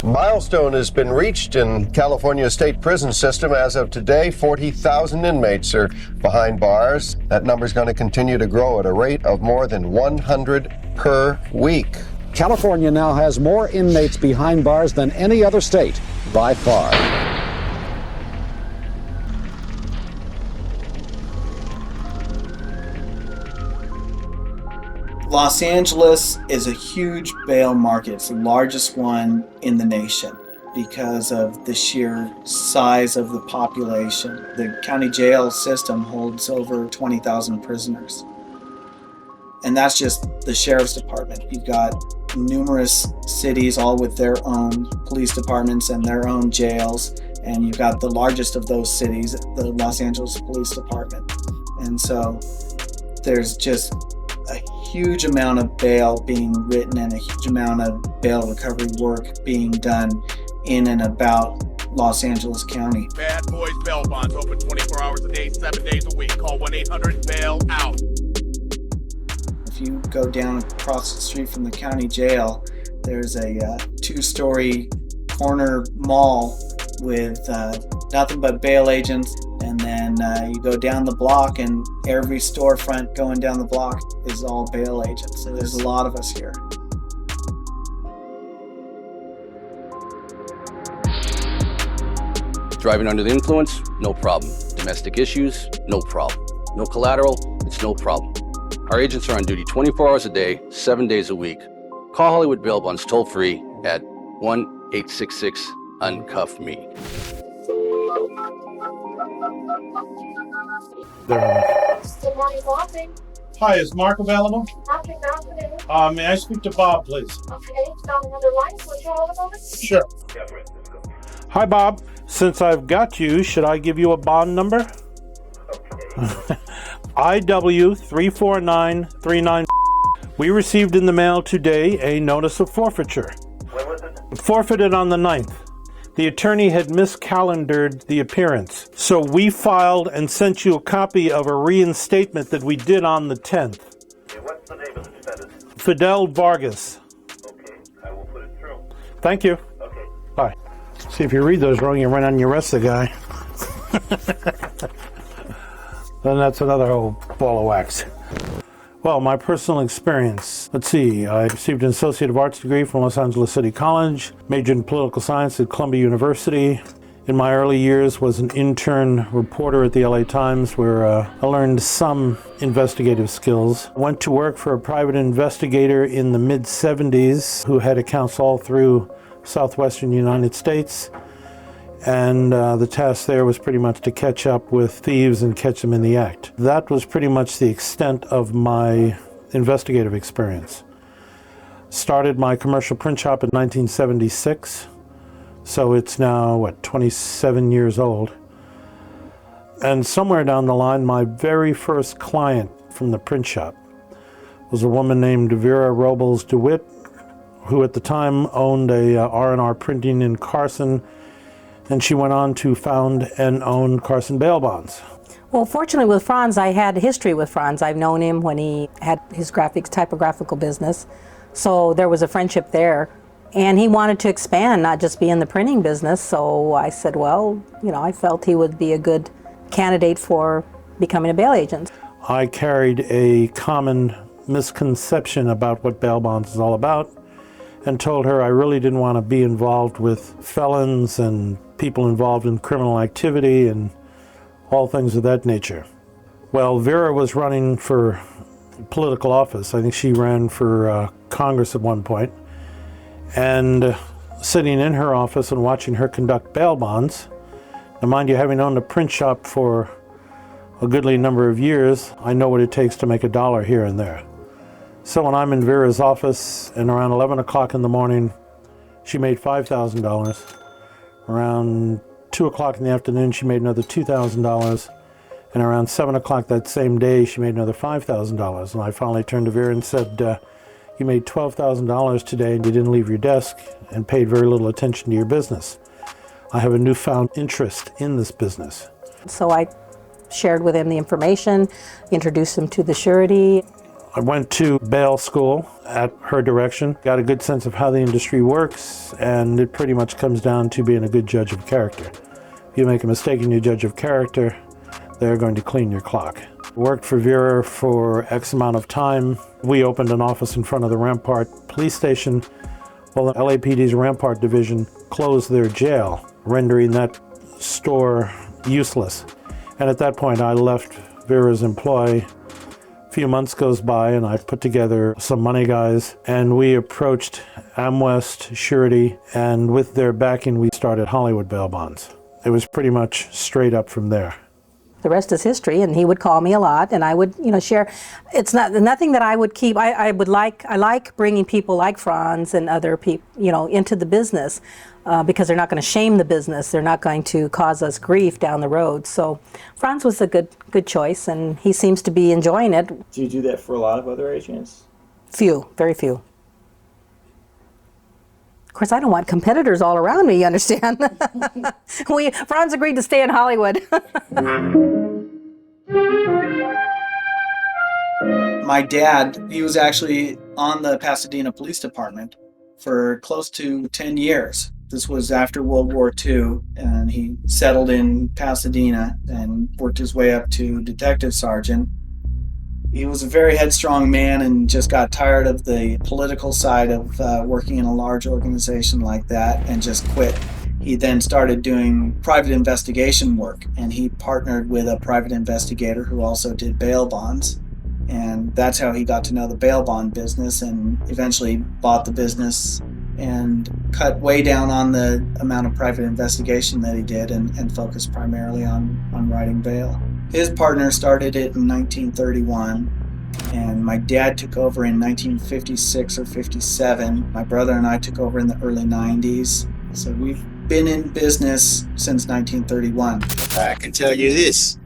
Milestone has been reached in California's state prison system. As of today, 40,000 inmates are behind bars. That number is going to continue to grow at a rate of more than 100 per week. California now has more inmates behind bars than any other state by far. Los Angeles is a huge bail market. It's the largest one in the nation because of the sheer size of the population. The county jail system holds over 20,000 prisoners. And that's just the sheriff's department. You've got numerous cities all with their own police departments and their own jails. And you've got the largest of those cities, the Los Angeles Police Department. And so there's just a huge amount of bail being written and a huge amount of bail recovery work being done in and about Los Angeles County. Bad Boys Bail Bonds open 24 hours a day, 7 days a week. Call 1-800-BAIL-OUT. If you go down across the street from the county jail, there's a two-story corner mall with nothing but bail agents. And then you go down the block and every storefront going down the block is all bail agents. So there's a lot of us here. Driving under the influence, no problem. Domestic issues, no problem. No collateral, it's no problem. Our agents are on duty 24 hours a day, 7 days a week. Call Hollywood Bail Bonds toll free at 1-866-UNCUFF-ME. Hi, is Mark available? May I speak to Bob, please? Okay, down another line. Would you hold a moment? Sure. Hi, Bob. Since I've got you, should I give you a bond number? Okay. IW 34939. We received in the mail today a notice of forfeiture. When was it? Forfeited on the 9th. The attorney had miscalendared the appearance, so we filed and sent you a copy of a reinstatement that we did on the 10th. Okay, what's the name of the defendant? Fidel Vargas. Okay, I will put it through. Thank you. Okay. Bye. See, if you read those wrong, you run on you arrest the guy. Then that's another whole ball of wax. Well, my personal experience. Let's see, I received an Associate of Arts degree from Los Angeles City College, majored in political science at Columbia University. In my early years was an intern reporter at the LA Times where I learned some investigative skills. Went to work for a private investigator in the mid-70s who had accounts all through southwestern United States. And the task there was pretty much to catch up with thieves and catch them in the act. That was pretty much the extent of my investigative experience. Started my commercial print shop in 1976, so it's now, 27 years old. And somewhere down the line, my very first client from the print shop was a woman named Vera Robles DeWitt, who at the time owned a R&R printing in Carson, and she went on to found and own Carson Bail Bonds. Well, fortunately with Franz, I had history with Franz. I've known him when he had his typographical business. So there was a friendship there. And he wanted to expand, not just be in the printing business. So I said, well, I felt he would be a good candidate for becoming a bail agent. I carried a common misconception about what bail bonds is all about and told her I really didn't want to be involved with felons and people involved in criminal activity and all things of that nature. Well, Vera was running for political office. I think she ran for Congress at one point. And sitting in her office and watching her conduct bail bonds, now mind you, having owned a print shop for a goodly number of years, I know what it takes to make a dollar here and there. So when I'm in Vera's office and around 11 o'clock in the morning, she made $5,000. Around 2 o'clock in the afternoon, she made another $2,000. And around 7 o'clock that same day, she made another $5,000. And I finally turned to Vera and said, you made $12,000 today and you didn't leave your desk and paid very little attention to your business. I have a newfound interest in this business. So I shared with him the information, introduced him to the surety. I went to bail school at her direction, got a good sense of how the industry works, and it pretty much comes down to being a good judge of character. If you make a mistake in your judge of character, they're going to clean your clock. Worked for Vera for X amount of time. We opened an office in front of the Rampart police station, while the LAPD's Rampart division closed their jail, rendering that store useless. And at that point, I left Vera's employ. A few months goes by, and I put together some money guys, and we approached Amwest, Surety, and with their backing, we started Hollywood Bail Bonds. It was pretty much straight up from there. The rest is history, and he would call me a lot, and I would, share. It's nothing that I would keep. I like bringing people like Franz and other people, into the business, because they're not going to shame the business. They're not going to cause us grief down the road. So Franz was a good choice, and he seems to be enjoying it. Do you do that for a lot of other agents? Few, very few. Of course, I don't want competitors all around me, you understand? Franz agreed to stay in Hollywood. My dad, he was actually on the Pasadena Police Department for close to 10 years. This was after World War II, and he settled in Pasadena and worked his way up to detective sergeant. He was a very headstrong man and just got tired of the political side of working in a large organization like that and just quit. He then started doing private investigation work, and he partnered with a private investigator who also did bail bonds. And that's how he got to know the bail bond business and eventually bought the business and cut way down on the amount of private investigation that he did and focused primarily on writing bail. His partner started it in 1931, and my dad took over in 1956 or 57. My brother and I took over in the early 90s. So we've been in business since 1931. I can tell you this.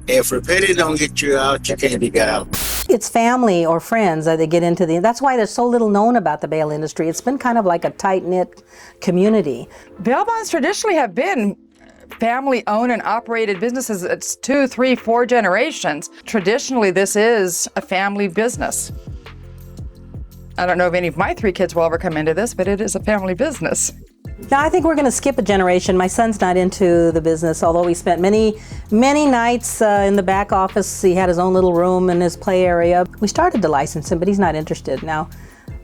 If Repeti don't get you out, you can't get out. It's family or friends that they get into that's why there's so little known about the bail industry. It's been kind of like a tight-knit community. Bail bonds traditionally have been family-owned and operated businesses. It's 2, 3, 4 generations. Traditionally, this is a family business. I don't know if any of my 3 kids will ever come into this, but it is a family business. Yeah, I think we're going to skip a generation. My son's not into the business, although we spent many nights in the back office. He had his own little room in his play area. We started to license him, but he's not interested now.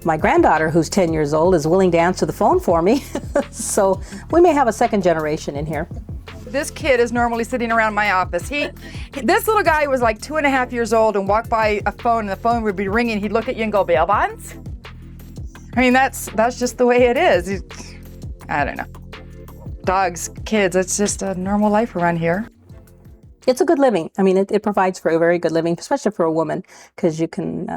My granddaughter, who's 10 years old, is willing to answer the phone for me. So we may have a second generation in here. This kid is normally sitting around my office. This little guy was like 2.5 years old and walked by a phone, and the phone would be ringing. He'd look at you and go, "Bail bonds?" I mean, that's just the way it is. I don't know. Dogs, kids, it's just a normal life around here. It's a good living. I mean, it provides for a very good living, especially for a woman, because you can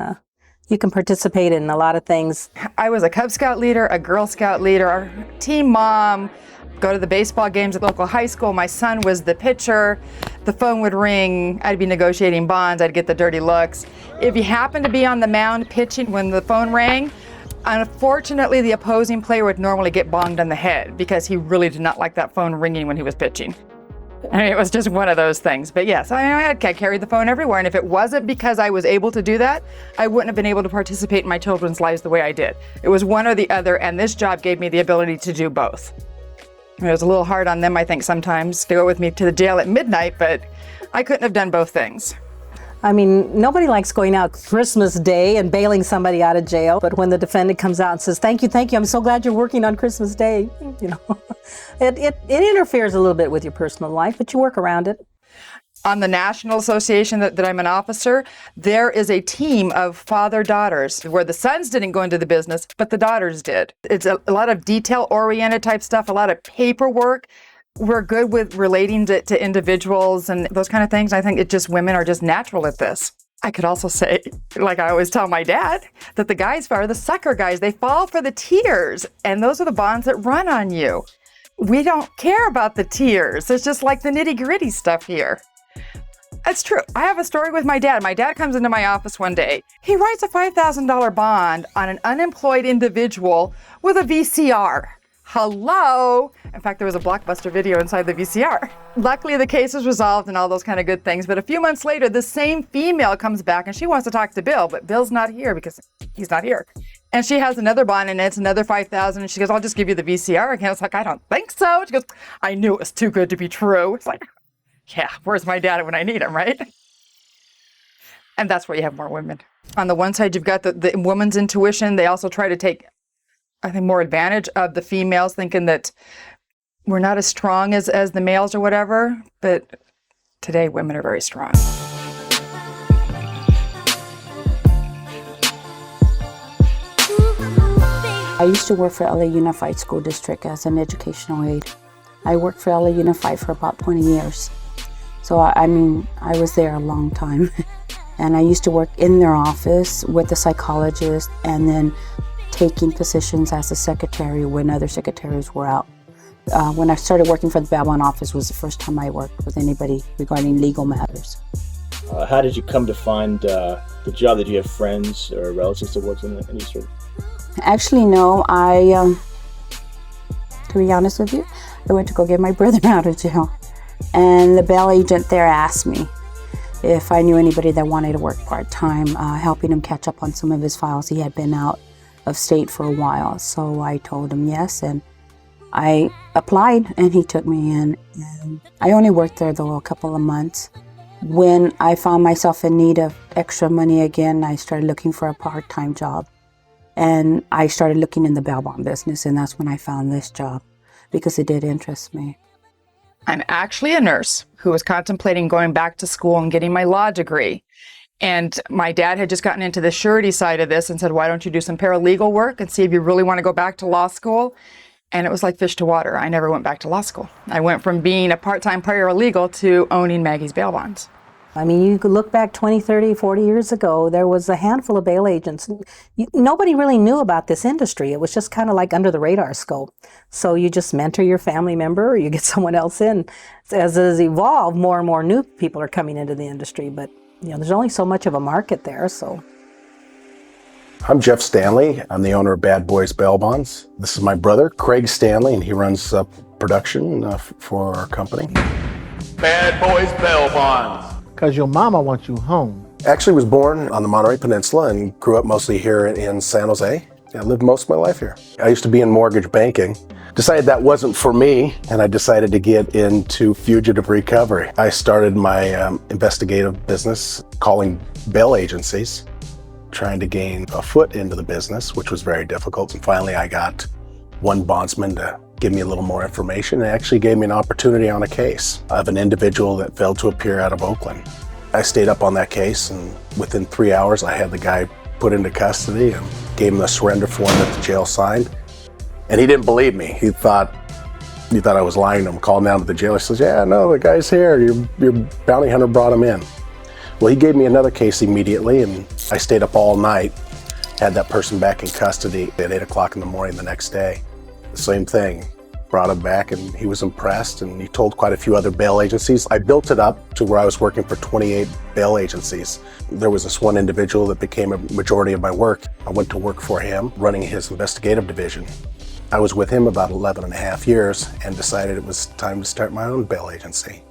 participate in a lot of things. I was a Cub Scout leader, a Girl Scout leader, team mom, go to the baseball games at local high school. My son was the pitcher. The phone would ring. I'd be negotiating bonds. I'd get the dirty looks. If you happened to be on the mound pitching when the phone rang, unfortunately, the opposing player would normally get bonged on the head because he really did not like that phone ringing when he was pitching. I mean, it was just one of those things. But yes, I carried the phone everywhere. And if it wasn't because I was able to do that, I wouldn't have been able to participate in my children's lives the way I did. It was one or the other, and this job gave me the ability to do both. It was a little hard on them, I think, sometimes to go with me to the jail at midnight, but I couldn't have done both things. I mean, nobody likes going out Christmas Day and bailing somebody out of jail. But when the defendant comes out and says, thank you, I'm so glad you're working on Christmas Day, it interferes a little bit with your personal life, but you work around it. On the National Association that I'm an officer, there is a team of father-daughters where the sons didn't go into the business, but the daughters did. It's a lot of detail-oriented type stuff, a lot of paperwork. We're good with relating to individuals and those kind of things. I think women are just natural at this. I could also say, like I always tell my dad, that the guys are the sucker guys. They fall for the tears, and those are the bonds that run on you. We don't care about the tears. It's just like the nitty-gritty stuff here. That's true. I have a story with my dad. My dad comes into my office one day. He writes a $5,000 bond on an unemployed individual with a VCR. Hello? In fact, there was a Blockbuster video inside the VCR. Luckily, the case was resolved and all those kind of good things. But a few months later, the same female comes back and she wants to talk to Bill, but Bill's not here because he's not here. And she has another bond and it's another $5,000. And she goes, I'll just give you the VCR again. It's like, I don't think so. She goes, I knew it was too good to be true. It's like, yeah, where's my dad when I need him, right? And that's where you have more women. On the one side, you've got the woman's intuition. They also try to take, I think, more advantage of the females, thinking that we're not as strong as the males or whatever. But today, women are very strong. I used to work for LA Unified School District as an educational aide. I worked for LA Unified for about 20 years. So, I mean, I was there a long time. And I used to work in their office with the psychologist and then taking positions as a secretary when other secretaries were out. When I started working for the Babylon office was the first time I worked with anybody regarding legal matters. How did you come to find the job? Did you have friends or relatives that worked in the industry? Actually, no. To be honest with you, I went to go get my brother out of jail. And the bail agent there asked me if I knew anybody that wanted to work part-time, helping him catch up on some of his files. He had been out of state for a while. So I told him yes, and I applied and he took me in. And I only worked there though a couple of months. When I found myself in need of extra money again, I started looking for a part-time job. And I started looking in the bail bond business, and that's when I found this job because it did interest me. I'm actually a nurse who was contemplating going back to school and getting my law degree. And my dad had just gotten into the surety side of this and said, why don't you do some paralegal work and see if you really want to go back to law school? And it was like fish to water. I never went back to law school. I went from being a part-time paralegal to owning Maggie's bail bonds. I mean, you could look back 20, 30, 40 years ago, there was a handful of bail agents. Nobody really knew about this industry. It was just kind of like under the radar scope. So you just mentor your family member or you get someone else in. As it has evolved, more and more new people are coming into the industry, but you know, there's only so much of a market there, so. I'm Jeff Stanley. I'm the owner of Bad Boys Bail Bonds. This is my brother, Craig Stanley, and he runs production for our company. Bad Boys Bail Bonds. Because your mama wants you home. Actually was born on the Monterey Peninsula and grew up mostly here in San Jose. I lived most of my life here. I used to be in mortgage banking. Decided that wasn't for me, and I decided to get into fugitive recovery. I started my investigative business calling bail agencies, trying to gain a foot into the business, which was very difficult. And finally I got one bondsman to give me a little more information. It actually gave me an opportunity on a case of an individual that failed to appear out of Oakland. I stayed up on that case, and within 3 hours I had the guy put into custody and gave him the surrender form that the jail signed. And he didn't believe me. He thought I was lying to him. Called down to the jail. He says, yeah, no, the guy's here. Your bounty hunter brought him in. Well, he gave me another case immediately, and I stayed up all night, had that person back in custody at 8 o'clock in the morning the next day. The same thing, brought him back, and he was impressed, and he told quite a few other bail agencies. I built it up to where I was working for 28 bail agencies. There was this one individual that became a majority of my work. I went to work for him, running his investigative division. I was with him about 11 and a half years and decided it was time to start my own bail agency.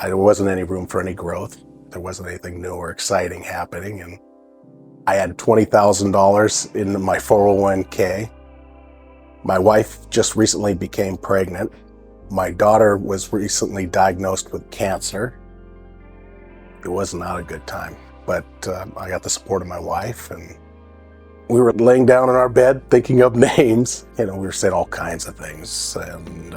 There wasn't any room for any growth. There wasn't anything new or exciting happening, and I had $20,000 in my 401k. My wife just recently became pregnant. My daughter was recently diagnosed with cancer. It was not a good time, but I got the support of my wife, and we were laying down in our bed thinking of names. You know, we were saying all kinds of things, and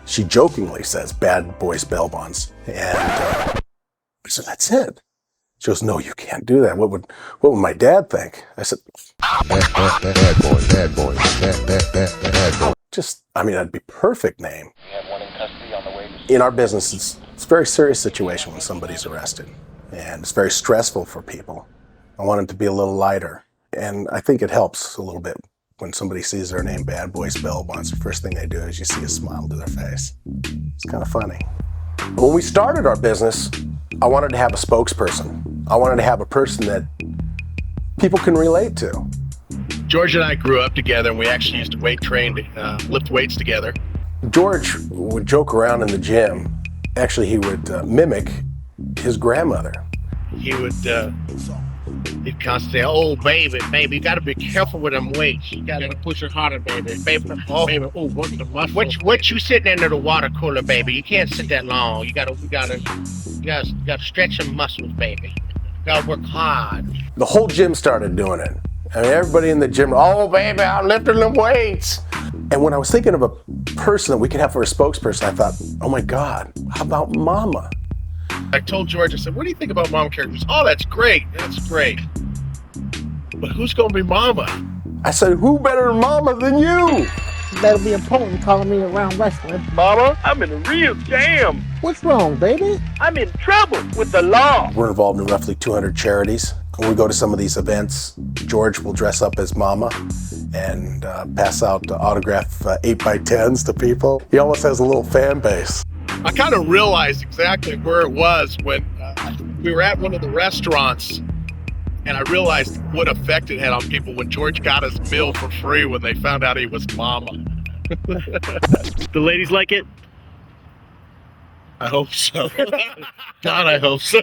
she jokingly says, Bad Boys Bail Bonds. And I said, that's it. She goes, no, you can't do that. What would my dad think? I said, bad boy. Just, I mean, that'd be perfect name. We have one in custody on the way In our business, it's a very serious situation when somebody's arrested, and it's very stressful for people. I want it to be a little lighter, and I think it helps a little bit when somebody sees their name, Bad Boys Bail Bonds. The first thing they do is you see a smile to their face. It's kind of funny. When we started our business, I wanted to have a spokesperson. I wanted to have a person that people can relate to. George and I grew up together, and we actually used to weight train, lift weights together. George would joke around in the gym. Actually, he would mimic his grandmother. He would, he'd constantly say, "Oh, baby, you gotta be careful with them weights. You gotta push it harder, baby. Baby, oh, what's the muscle? What you sitting under the water cooler, baby? You can't sit that long. You gotta stretch some muscles, baby. You gotta work hard." The whole gym started doing it. I mean, everybody in the gym, "Oh, baby, I'm lifting them weights." And when I was thinking of a person that we could have for a spokesperson, I thought, oh my God, how about Mama? I told George, I said, "What do you think about Mama characters?" "Oh, that's great. But who's gonna be Mama?" I said, "Who better than Mama than you?" That'll be important calling me around wrestling. Mama, I'm in a real jam. What's wrong, baby? I'm in trouble with the law. We're involved in roughly 200 charities. When we go to some of these events, George will dress up as Mama and pass out autograph 8x10s to people. He almost has a little fan base. I kind of realized exactly where it was when we were at one of the restaurants, and I realized what effect it had on people when George got his meal for free when they found out he was Mama. The ladies like it? I hope so. God, I hope so.